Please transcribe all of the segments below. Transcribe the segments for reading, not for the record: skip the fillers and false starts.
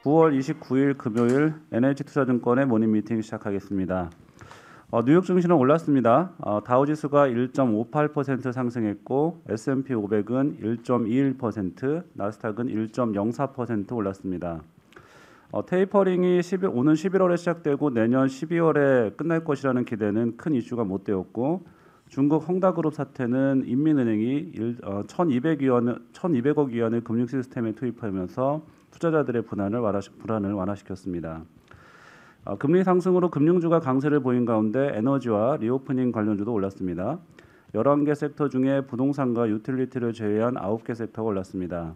9월 29일 금요일 NH투자증권의 모닝 미팅 시작하겠습니다. 뉴욕 증시는 올랐습니다. 다우지수가 1.58% 상승했고 S&P 500은 1.21%, 나스닥은 1.04% 올랐습니다. 테이퍼링이 오는 11월에 시작되고 내년 12월에 끝날 것이라는 기대는 큰 이슈가 못 되었고, 중국 헝다그룹 사태는 인민은행이 1,200억 위안을 금융 시스템에 투입하면서 투자자들의 불안을 완화시켰습니다. 금리 상승으로 금융주가 강세를 보인 가운데 에너지와 리오프닝 관련주도 올랐습니다. 11개 섹터 중에 부동산과 유틸리티를 제외한 9개 섹터가 올랐습니다.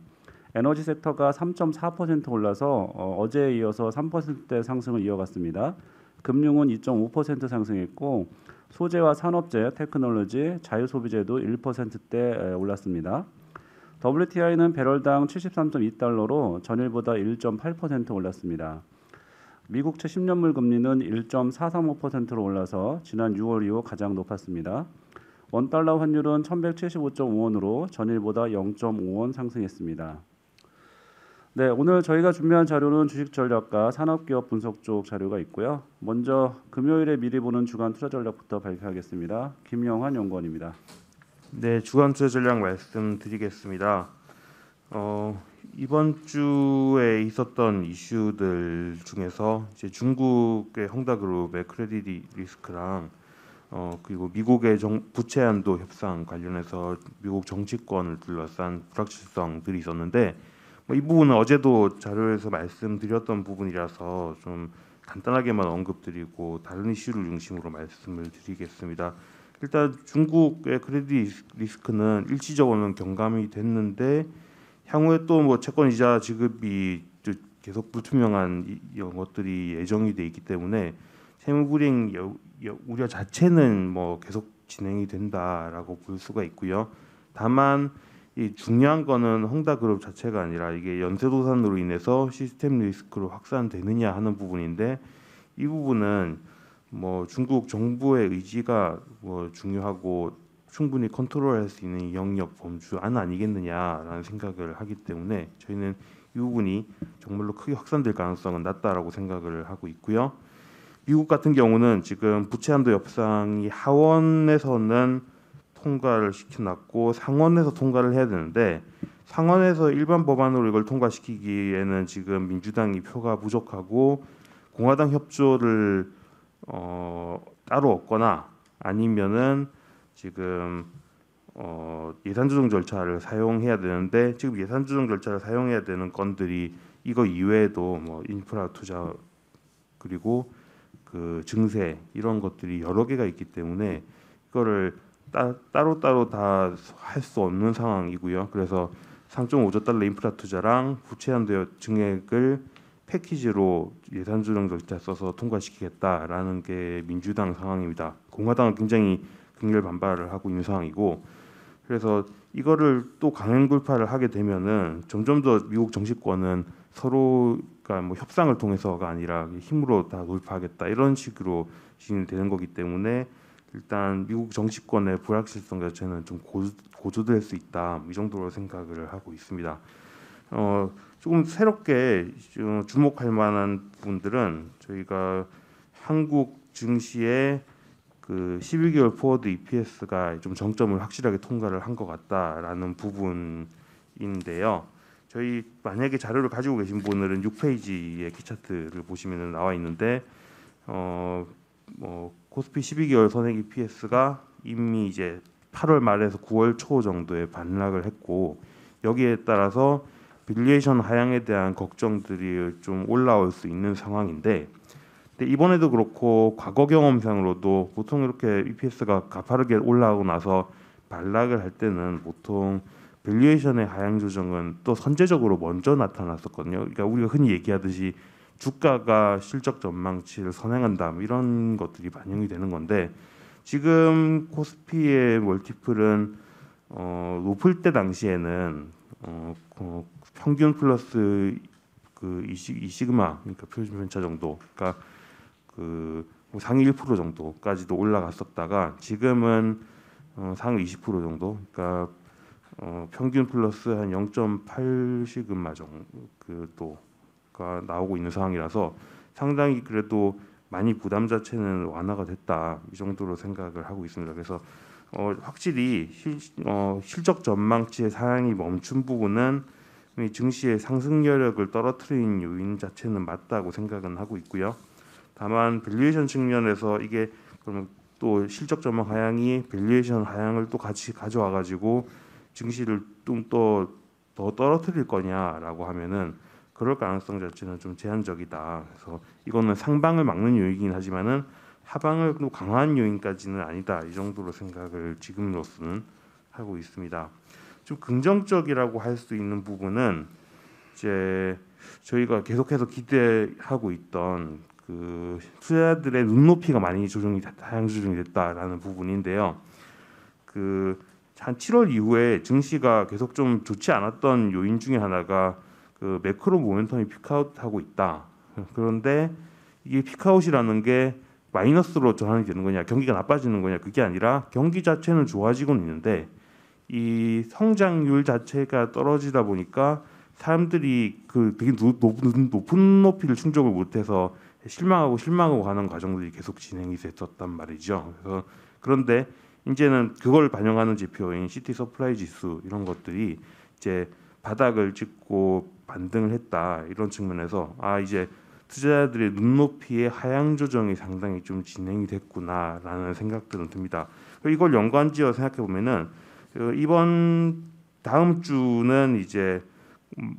에너지 섹터가 3.4% 올라서 어제에 이어서 3%대 상승을 이어갔습니다. 금융은 2.5% 상승했고, 소재와 산업재, 테크놀로지, 자유소비재도 1%대 올랐습니다. WTI는 배럴당 73.2달러로 전일보다 1.8% 올랐습니다. 미국채 10년물 금리는 1.435%로 올라서 지난 6월 이후 가장 높았습니다. 원달러 환율은 1175.5원으로 전일보다 0.5원 상승했습니다. 네, 오늘 저희가 준비한 자료는 주식전략과 산업기업 분석 쪽 자료가 있고요. 먼저 금요일에 미리 보는 주간 투자 전략부터 발표하겠습니다. 김영환 연구원입니다. 네, 주간 투자 전략 말씀드리겠습니다. 이번 주에 있었던 이슈들 중에서 이제 중국의 헝다그룹의 크레딧 리스크랑 그리고 미국의 부채 한도 협상 관련해서 미국 정치권을 둘러싼 불확실성들이 있었는데, 이 부분은 어제도 자료에서 말씀드렸던 부분이라서 좀 간단하게만 언급드리고 다른 이슈를 중심으로 말씀을 드리겠습니다. 일단 중국의 크레딧 리스크는 일시적으로는 경감이 됐는데, 향후에 또 뭐 채권 이자 지급이 계속 불투명한 이런 것들이 예정이 돼 있기 때문에 채무 불이행 우려 자체는 뭐 계속 진행이 된다라고 볼 수가 있고요. 다만 이 중요한 거는 헝다그룹 자체가 아니라 이게 연쇄도산으로 인해서 시스템 리스크로 확산되느냐 하는 부분인데, 이 부분은 뭐 중국 정부의 의지가 뭐 중요하고 충분히 컨트롤할 수 있는 영역 범주 안 아니겠느냐라는 생각을 하기 때문에 저희는 이 부분이 정말로 크게 확산될 가능성은 낮다라고 생각을 하고 있고요. 미국 같은 경우는 지금 부채 한도 협상이 하원에서는 통과를 시켜놨고 상원에서 통과를 해야 되는데, 상원에서 일반 법안으로 이걸 통과시키기에는 지금 민주당이 표가 부족하고 공화당 협조를 따로 얻거나 아니면은 지금 예산 조정 절차를 사용해야 되는데, 지금 예산 조정 절차를 사용해야 되는 건들이 이거 이외에도 뭐 인프라 투자 그리고 그 증세 이런 것들이 여러 개가 있기 때문에 이거를 따로따로 다 할 수 없는 상황이고요. 그래서 3.5조 달러 인프라 투자랑 부채 한도 증액을 패키지로 예산 조정 절차 써서 통과시키겠다라는 게 민주당 상황입니다. 공화당은 굉장히 극렬 반발을 하고 있는 상황이고, 그래서 이거를 또 강행 돌파를 하게 되면은 점점 더 미국 정치권은 서로가 뭐 협상을 통해서가 아니라 힘으로 다 돌파하겠다 이런 식으로 진행되는 거기 때문에 일단 미국 정치권의 불확실성 자체는 좀 고조될 수 있다, 이 정도로 생각을 하고 있습니다. 조금 새롭게 주목할 만한 부분들은 저희가 한국 증시의 그 12개월 포워드 EPS가 좀 정점을 확실하게 통과를 한 것 같다라는 부분인데요. 저희 만약에 자료를 가지고 계신 분들은 6페이지의 키차트를 보시면 나와 있는데, 뭐 코스피 12개월 선행 EPS가 이미 이제 8월 말에서 9월 초 정도에 반락을 했고, 여기에 따라서 밸류에이션 하향에 대한 걱정들이 좀 올라올 수 있는 상황인데, 근데 이번에도 그렇고 과거 경험상으로도 보통 이렇게 EPS가 가파르게 올라오고 나서 반락을 할 때는 보통 밸류에이션의 하향 조정은 또 선제적으로 먼저 나타났었거든요. 그러니까 우리가 흔히 얘기하듯이 주가가 실적 전망치를 선행한다, 이런 것들이 반영이 되는 건데, 지금 코스피의 멀티플은 높을 때 당시에는 평균 플러스 그 이시그마, 그러니까 표준 편차 정도, 그러니까 그 상위 1% 정도까지도 올라갔었다가 지금은 상위 20% 정도, 그러니까 평균 플러스 한 0.8 시그마 정도, 그또 나오고 있는 상황이라서 상당히 그래도 많이 부담 자체는 완화가 됐다 이 정도로 생각을 하고 있습니다. 그래서 확실히 실적 전망치의 상향이 멈춘 부분은 이 증시의 상승 여력을 떨어뜨린 요인 자체는 맞다고 생각은 하고 있고요. 다만 밸류에이션 측면에서 이게 그러면 또 실적 전망 하향이 밸류에이션 하향을 또 같이 가져와 가지고 증시를 좀 더 떨어뜨릴 거냐라고 하면은 그럴 가능성 자체는 좀 제한적이다. 그래서 이거는 상방을 막는 요인이긴 하지만은 하방을 또 강화한 요인까지는 아니다. 이 정도로 생각을 지금으로서는 하고 있습니다. 좀 긍정적이라고 할 수 있는 부분은 이제 저희가 계속해서 기대하고 있던 그 투자자들의 눈높이가 많이 하향 조정이 됐다라는 부분인데요. 그 한 7월 이후에 증시가 계속 좀 좋지 않았던 요인 중에 하나가 그 매크로 모멘텀이 피크아웃하고 있다. 그런데 이게 피크아웃이라는 게 마이너스로 전환이 되는 거냐, 경기가 나빠지는 거냐, 그게 아니라 경기 자체는 좋아지고는 있는데 이 성장률 자체가 떨어지다 보니까 사람들이 그 되게 높은 높이를 충족을 못해서 실망하고 가는 과정들이 계속 진행이 됐었단 말이죠. 그래서 그런데 이제는 그걸 반영하는 지표인 시티 서플라이 지수 이런 것들이 이제 바닥을 찍고 반등을 했다 이런 측면에서 이제 투자자들의 눈높이의 하향 조정이 상당히 좀 진행이 됐구나라는 생각들은 듭니다. 이걸 연관지어 생각해 보면은 이번 다음 주는 이제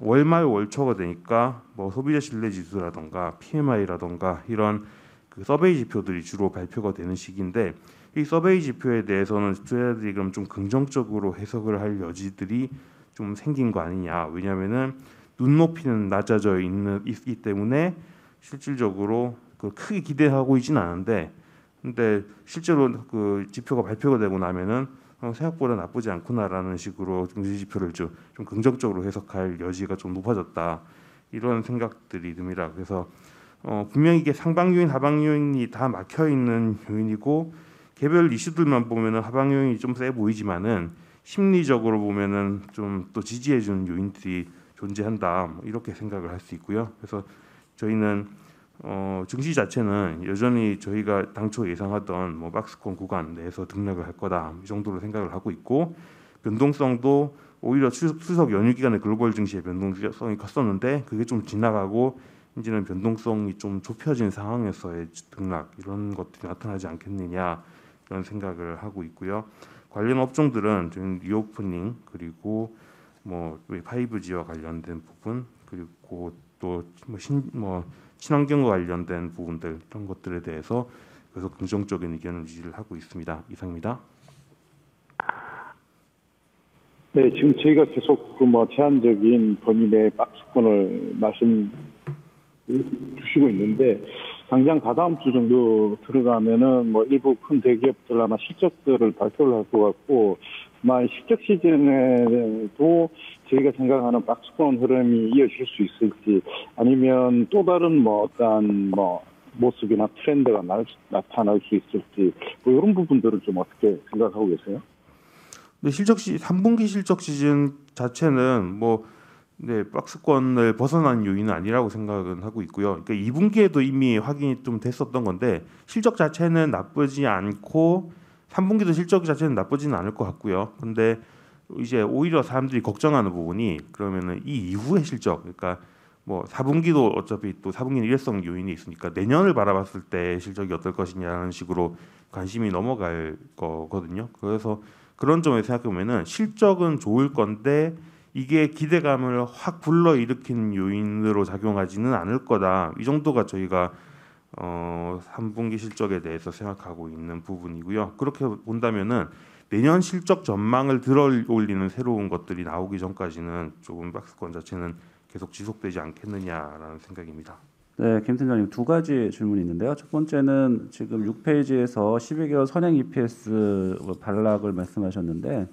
월말 월초가 되니까 뭐 소비자 신뢰 지수라던가 PMI라던가 이런 그 서베이 지표들이 주로 발표가 되는 시기인데 이 서베이 지표에 대해서는 투자자들이 그럼 좀 긍정적으로 해석을 할 여지들이 좀 생긴 거 아니냐. 왜냐하면은 눈높이는 낮아져 있기 때문에 실질적으로 그 크게 기대하고 있지는 않은데, 근데 실제로 그 지표가 발표가 되고 나면은 생각보다 나쁘지 않구나라는 식으로 증시 지표를 좀 긍정적으로 해석할 여지가 좀 높아졌다. 이런 생각들이 듭니다. 그래서 분명히 이게 상방 요인, 하방 요인이 다 막혀 있는 요인이고 개별 이슈들만 보면은 하방 요인이 좀 세 보이지만은 심리적으로 보면은 좀 또 지지해 주는 요인들이 존재한다. 뭐 이렇게 생각을 할 수 있고요. 그래서 저희는 증시 자체는 여전히 저희가 당초 예상하던 뭐 박스권 구간 내에서 등락을 할 거다 이 정도로 생각을 하고 있고 변동성도 오히려 추석 연휴 기간에 글로벌 증시의 변동성이 컸었는데 그게 좀 지나가고 이제는 변동성이 좀 좁혀진 상황에서의 등락 이런 것들이 나타나지 않겠느냐 이런 생각을 하고 있고요. 관련 업종들은 지금 리오프닝 그리고 뭐 5G와 관련된 부분 그리고 또 친환경과 관련된 부분들 이런 것들에 대해서 계속 긍정적인 의견을 유지를 하고 있습니다. 이상입니다. 네, 지금 저희가 계속 그 제한적인 범위 내 박스권을 말씀 주시고 있는데 당장 다다음 주 정도 들어가면은 일부 큰 대기업들 아마 실적들을 발표를 할 것 같고 아마 실적 시즌에도 저희가 생각하는 박스권 흐름이 이어질 수 있을지 아니면 또 다른 어떠한 모습이나 트렌드가 나타날 수 있을지 이런 부분들을 좀 어떻게 생각하고 계세요? 네, 3분기 실적 시즌 자체는 박스권을 벗어난 요인은 아니라고 생각은 하고 있고요. 그러니까 2분기에도 이미 확인이 좀 됐었던 건데 실적 자체는 나쁘지 않고 3분기도 실적 자체는 나쁘지는 않을 것 같고요. 근데 이제 오히려 사람들이 걱정하는 부분이 그러면은 이 이후의 실적, 그러니까 4분기도 어차피 또 4분기는 일회성 요인이 있으니까 내년을 바라봤을 때 실적이 어떨 것이냐는 식으로 관심이 넘어갈 거거든요. 그래서 그런 점에서 생각해 보면은 실적은 좋을 건데 이게 기대감을 확 불러일으키는 요인으로 작용하지는 않을 거다. 이 정도가 저희가 3분기 실적에 대해서 생각하고 있는 부분이고요. 그렇게 본다면은 내년 실적 전망을 들어올리는 새로운 것들이 나오기 전까지는 조금 박스권 자체는 계속 지속되지 않겠느냐라는 생각입니다. 네, 김 팀장님 두 가지 질문이 있는데요. 첫 번째는 지금 6페이지에서 12개월 선행 EPS 반락을 말씀하셨는데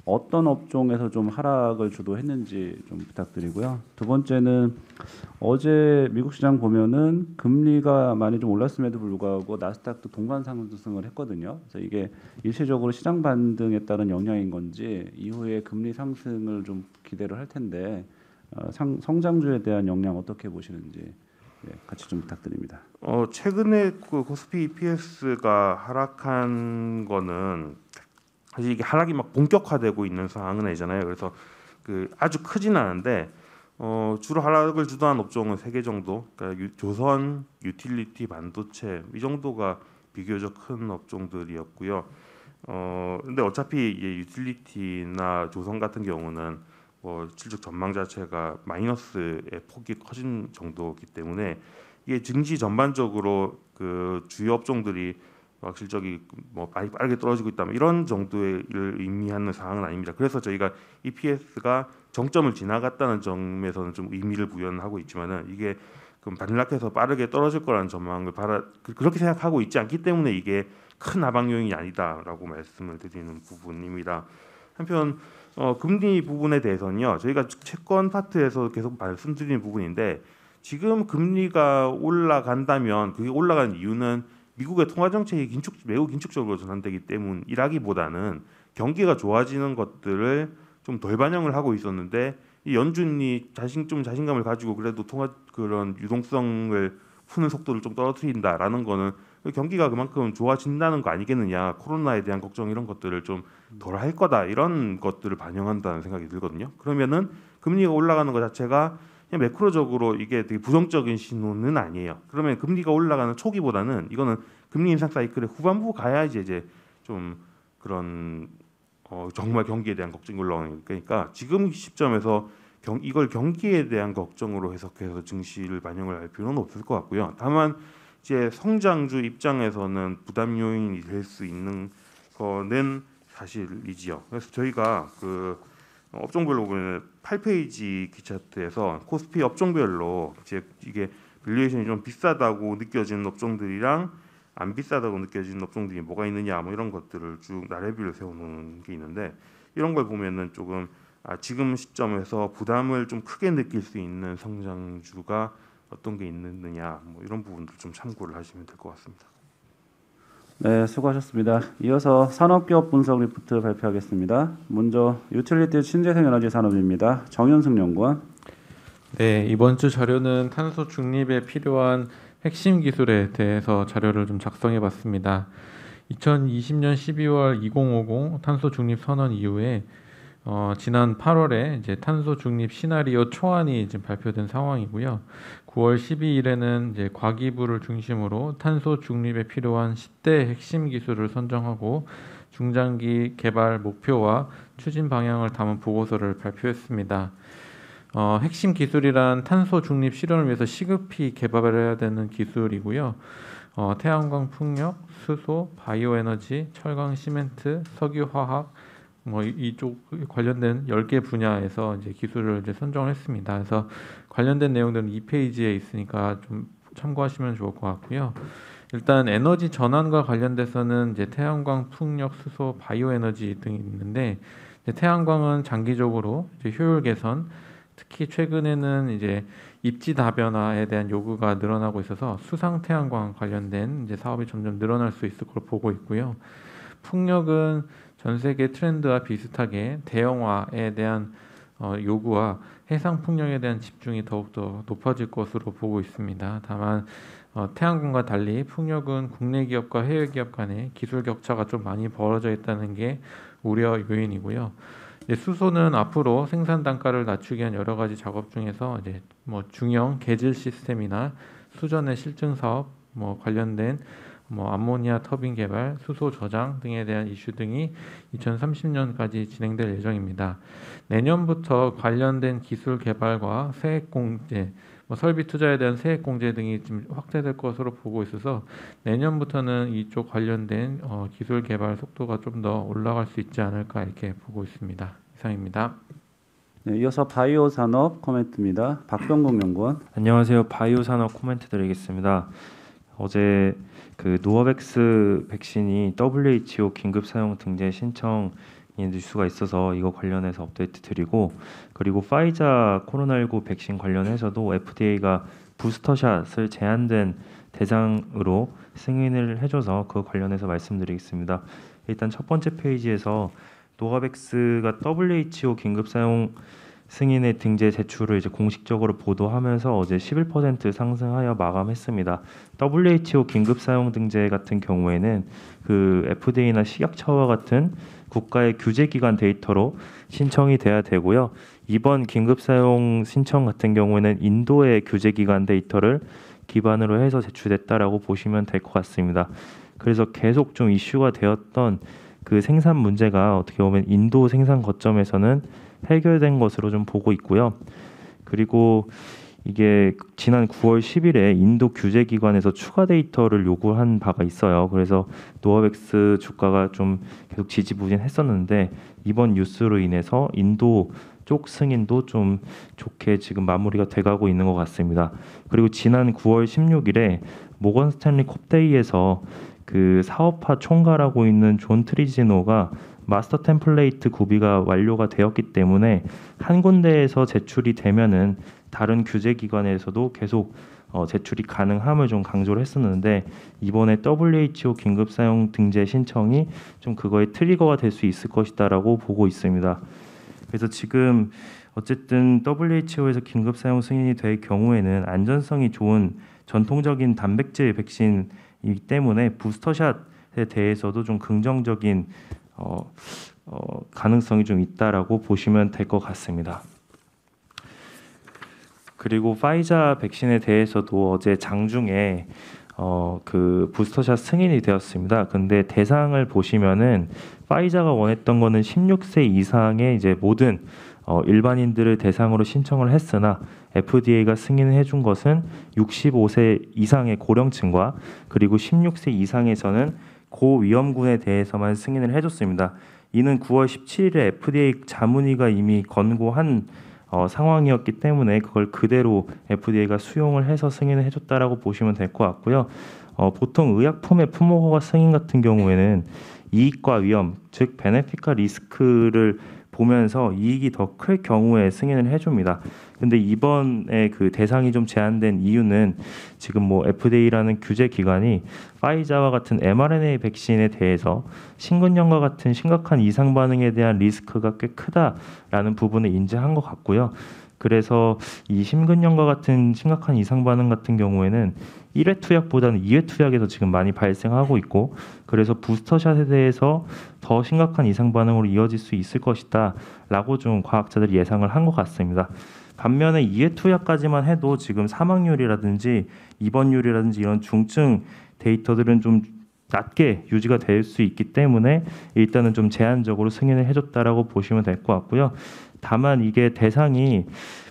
어떤 업종에서 좀 하락을 주도했는지 좀 부탁드리고요. 두 번째는 어제 미국 시장 보면은 금리가 많이 좀 올랐음에도 불구하고 나스닥도 동반 상승을 했거든요. 그래서 이게 일시적으로 시장 반등에 따른 영향인 건지 이후에 금리 상승을 좀 기대를 할 텐데 성장주에 대한 영향 어떻게 보시는지 같이 좀 부탁드립니다. 최근에 그 코스피 EPS가 하락한 거는 사실 이게 하락이 막 본격화되고 있는 상황은 아니잖아요. 그래서 그 아주 크진 않은데 주로 하락을 주도한 업종은 3개 정도. 그러니까 조선, 유틸리티, 반도체 이 정도가 비교적 큰 업종들이었고요. 근데 어차피 이 유틸리티나 조선 같은 경우는 실적 전망 자체가 마이너스의 폭이 커진 정도이기 때문에 이게 증시 전반적으로 그 주요 업종들이 실적이 많이 빠르게 떨어지고 있다 이런 정도를 의미하는 사항은 아닙니다. 그래서 저희가 EPS가 정점을 지나갔다는 점에서는 좀 의미를 부여하고 있지만은 이게 그럼 반락해서 빠르게 떨어질 거라는 전망을 그렇게 생각하고 있지 않기 때문에 이게 큰 하방 요인이 아니다라고 말씀을 드리는 부분입니다. 한편 금리 부분에 대해서는요, 저희가 채권 파트에서 계속 말씀드리는 부분인데 지금 금리가 올라간다면 그게 올라가는 이유는 미국의 통화 정책이 매우 긴축적으로 전환되기 때문이라기보다는 경기가 좋아지는 것들을 좀 덜 반영을 하고 있었는데 이 연준이 자신감을 가지고 그래도 그런 유동성을 푸는 속도를 좀 떨어뜨린다라는 거는 경기가 그만큼 좋아진다는 거 아니겠느냐, 코로나에 대한 걱정 이런 것들을 좀 덜 할 거다 이런 것들을 반영한다는 생각이 들거든요. 그러면은 금리가 올라가는 것 자체가 그냥 매크로적으로 이게 되게 부정적인 신호는 아니에요. 그러면 금리가 올라가는 초기보다는 이거는 금리 인상 사이클의 후반부 가야 이제 좀 그런 정말 경기에 대한 걱정이 올라오는 거니까 지금 시점에서 이걸 경기에 대한 걱정으로 해석해서 증시를 반영을 할 필요는 없을 것 같고요. 다만 이제 성장주 입장에서는 부담 요인이 될 수 있는 거는 사실이지요. 그래서 저희가 그 업종별로 보면 8페이지 기차트에서 코스피 업종별로 이제 이게 밸류에이션이 좀 비싸다고 느껴지는 업종들이랑 안 비싸다고 느껴지는 업종들이 뭐가 있느냐 이런 것들을 쭉 나래비를 세우는 게 있는데 이런 걸 보면은 조금 지금 시점에서 부담을 좀 크게 느낄 수 있는 성장주가 어떤 게 있느냐 이런 부분들 좀 참고를 하시면 될 것 같습니다. 네, 수고하셨습니다. 이어서 산업기업 분석 리포트 발표하겠습니다. 먼저 유틸리티 신재생에너지 산업입니다. 정현승 연구원. 네, 이번 주 자료는 탄소 중립에 필요한 핵심 기술에 대해서 자료를 좀 작성해봤습니다. 2020년 12월 2050 탄소 중립 선언 이후에 지난 8월에 이제 탄소 중립 시나리오 초안이 지금 발표된 상황이고요. 9월 12일에는 이제 과기부를 중심으로 탄소 중립에 필요한 10대 핵심 기술을 선정하고 중장기 개발 목표와 추진 방향을 담은 보고서를 발표했습니다. 핵심 기술이란 탄소 중립 실현을 위해서 시급히 개발해야 되는 기술이고요. 태양광 풍력, 수소, 바이오에너지, 철강, 시멘트, 석유화학 이쪽 관련된 10개 분야에서 이제 기술을 이제 선정했습니다. 그래서 관련된 내용들은 2페이지에 있으니까 좀 참고하시면 좋을 것 같고요. 일단 에너지 전환과 관련돼서는 이제 태양광, 풍력, 수소, 바이오에너지 등이 있는데 이제 태양광은 장기적으로 이제 효율 개선, 특히 최근에는 이제 입지 다변화에 대한 요구가 늘어나고 있어서 수상 태양광 관련된 이제 사업이 점점 늘어날 수 있을 것으로 보고 있고요. 풍력은 전 세계 트렌드와 비슷하게 대형화에 대한 요구와 해상 풍력에 대한 집중이 더욱더 높아질 것으로 보고 있습니다. 다만 태양광과 달리 풍력은 국내 기업과 해외 기업 간의 기술 격차가 좀 많이 벌어져 있다는 게 우려 요인이고요. 수소는 앞으로 생산 단가를 낮추기 위한 여러 가지 작업 중에서 이제 중형 계질 시스템이나 수전의 실증 사업, 관련된 암모니아 터빈 개발, 수소 저장 등에 대한 이슈 등이 2030년까지 진행될 예정입니다. 내년부터 관련된 기술 개발과 세액 공제, 설비 투자에 대한 세액 공제 등이 좀 확대될 것으로 보고 있어서 내년부터는 이쪽 관련된 기술 개발 속도가 좀 더 올라갈 수 있지 않을까 이렇게 보고 있습니다. 이상입니다. 네, 이어서 바이오 산업 코멘트입니다. 박병국 연구원. 안녕하세요. 바이오 산업 코멘트 드리겠습니다. 어제 그 노바백스 백신이 WHO 긴급 사용 등재 신청 뉴스가 있어서 이거 관련해서 업데이트 드리고, 그리고 파이자 코로나19 백신 관련해서도 FDA가 부스터샷을 제한된 대상으로 승인을 해줘서 그 관련해서 말씀드리겠습니다. 일단 첫 번째 페이지에서 노바백스가 WHO 긴급 사용 승인의 등재 제출을 이제 공식적으로 보도하면서 어제 11% 상승하여 마감했습니다. WHO 긴급 사용 등재 같은 경우에는 그 FDA나 식약처와 같은 국가의 규제 기관 데이터로 신청이 돼야 되고요. 이번 긴급 사용 신청 같은 경우에는 인도의 규제 기관 데이터를 기반으로 해서 제출됐다라고 보시면 될 것 같습니다. 그래서 계속 좀 이슈가 되었던 그 생산 문제가 어떻게 보면 인도 생산 거점에서는 해결된 것으로 좀 보고 있고요. 그리고 이게 지난 9월 10일에 인도 규제 기관에서 추가 데이터를 요구한 바가 있어요. 그래서 노바백스 주가가 좀 계속 지지부진했었는데 이번 뉴스로 인해서 인도 쪽 승인도 좀 좋게 지금 마무리가 돼가고 있는 것 같습니다. 그리고 지난 9월 16일에 모건 스탠리 콥데이에서 그 사업화 총괄하고 있는 존 트리지노가 마스터 템플레이트 구비가 완료가 되었기 때문에 한 군데에서 제출이 되면은 다른 규제 기관에서도 계속 제출이 가능함을 좀 강조를 했었는데 이번에 WHO 긴급 사용 등재 신청이 좀 그거의 트리거가 될 수 있을 것이다라고 보고 있습니다. 그래서 지금 어쨌든 WHO에서 긴급 사용 승인이 될 경우에는 안전성이 좋은 전통적인 단백질 백신이기 때문에 부스터샷에 대해서도 좀 긍정적인 가능성이 좀 있다라고 보시면 될 것 같습니다. 그리고 파이자 백신에 대해서도 어제 장중에 그 부스터샷 승인이 되었습니다. 근데 대상을 보시면은 파이자가 원했던 거는 16세 이상의 이제 모든 일반인들을 대상으로 신청을 했으나 FDA가 승인을 해준 것은 65세 이상의 고령층과 그리고 16세 이상에서는 고위험군에 대해서만 승인을 해줬습니다. 이는 9월 17일에 FDA 자문위가 이미 권고한 상황이었기 때문에 그걸 그대로 FDA가 수용을 해서 승인을 해줬다라고 보시면 될 것 같고요. 보통 의약품의 품목허가 승인 같은 경우에는 이익과 위험, 즉 베네핏과 리스크를 보면서 이익이 더 클 경우에 승인을 해줍니다. 근데 이번에 그 대상이 좀 제한된 이유는 지금 뭐 FDA라는 규제 기관이 파이자와 같은 mRNA 백신에 대해서 심근염과 같은 심각한 이상 반응에 대한 리스크가 꽤 크다라는 부분을 인지한 것 같고요. 그래서 이 심근염과 같은 심각한 이상 반응 같은 경우에는 1회 투약보다는 2회 투약에서 지금 많이 발생하고 있고 그래서 부스터샷에 대해서 더 심각한 이상 반응으로 이어질 수 있을 것이다 라고 좀 과학자들이 예상을 한 것 같습니다. 반면에 2회 투약까지만 해도 지금 사망률이라든지 입원율이라든지 이런 중증 데이터들은 좀 낮게 유지가 될 수 있기 때문에 일단은 좀 제한적으로 승인을 해줬다라고 보시면 될 것 같고요. 다만 이게 대상이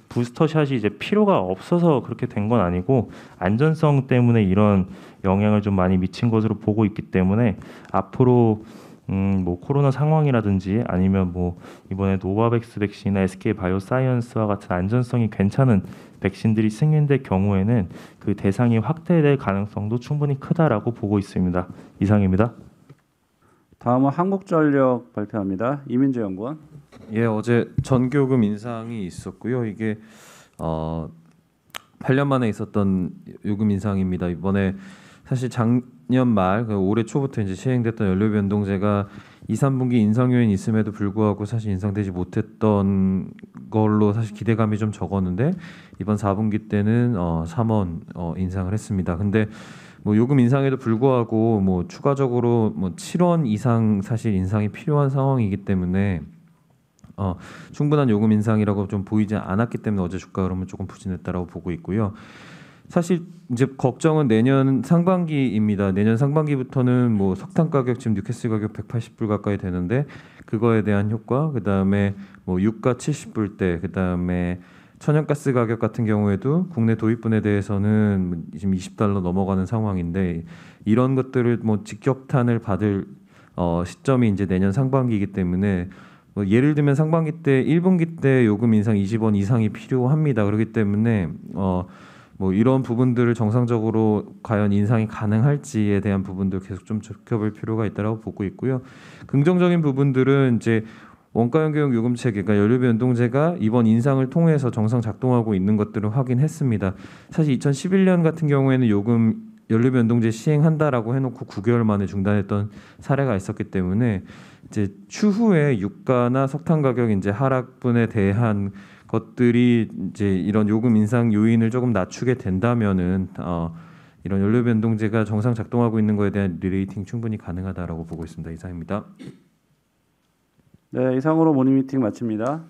부스터샷이 이제 필요가 없어서 그렇게 된 건 아니고 안전성 때문에 이런 영향을 좀 많이 미친 것으로 보고 있기 때문에 앞으로 뭐 코로나 상황이라든지 아니면 뭐 이번에 노바백스 백신이나 SK 바이오사이언스와 같은 안전성이 괜찮은 백신들이 승인될 경우에는 그 대상이 확대될 가능성도 충분히 크다라고 보고 있습니다. 이상입니다. 다음은 한국전력 발표합니다. 이민재 연구원. 예, 어제 전기요금 인상이 있었고요. 이게 8년 만에 있었던 요금 인상입니다. 이번에 사실 작년 말 올해 초부터 이제 시행됐던 연료 변동제가 2, 3분기 인상 요인이 있음에도 불구하고 사실 인상되지 못했던 걸로 사실 기대감이 좀 적었는데 이번 4분기 때는 3원 인상을 했습니다. 근데 뭐 요금 인상에도 불구하고 뭐 추가적으로 뭐 7원 이상 사실 인상이 필요한 상황이기 때문에 충분한 요금 인상이라고 좀 보이지 않았기 때문에 어제 주가 흐름은 조금 부진했다라고 보고 있고요. 사실 이제 걱정은 내년 상반기입니다. 내년 상반기부터는 뭐 석탄 가격 지금 뉴캐슬 가격 180불 가까이 되는데 그거에 대한 효과, 그다음에 뭐 유가 70불대, 그다음에 천연가스 가격 같은 경우에도 국내 도입분에 대해서는 지금 $20 넘어가는 상황인데 이런 것들을 뭐 직격탄을 받을 시점이 이제 내년 상반기이기 때문에 뭐 예를 들면 상반기 때 1분기 때 요금 인상 20원 이상이 필요합니다. 그렇기 때문에 뭐 이런 부분들을 정상적으로 과연 인상이 가능할지에 대한 부분들 계속 좀 지켜볼 필요가 있다고 보고 있고요. 긍정적인 부분들은 이제 원가 연계형 요금 체계, 그러니까 연료비 연동제가 이번 인상을 통해서 정상 작동하고 있는 것들을 확인했습니다. 사실 2011년 같은 경우에는 연료비 연동제 시행한다라고 해놓고 9개월 만에 중단했던 사례가 있었기 때문에 이제 추후에 유가나 석탄 가격 이제 하락분에 대한 것들이 이제 이런 요금 인상 요인을 조금 낮추게 된다면은 이런 연료 변동제가 정상 작동하고 있는 거에 대한 리레이팅 충분히 가능하다라고 보고 있습니다. 이상입니다. 네, 이상으로 모닝 미팅 마칩니다.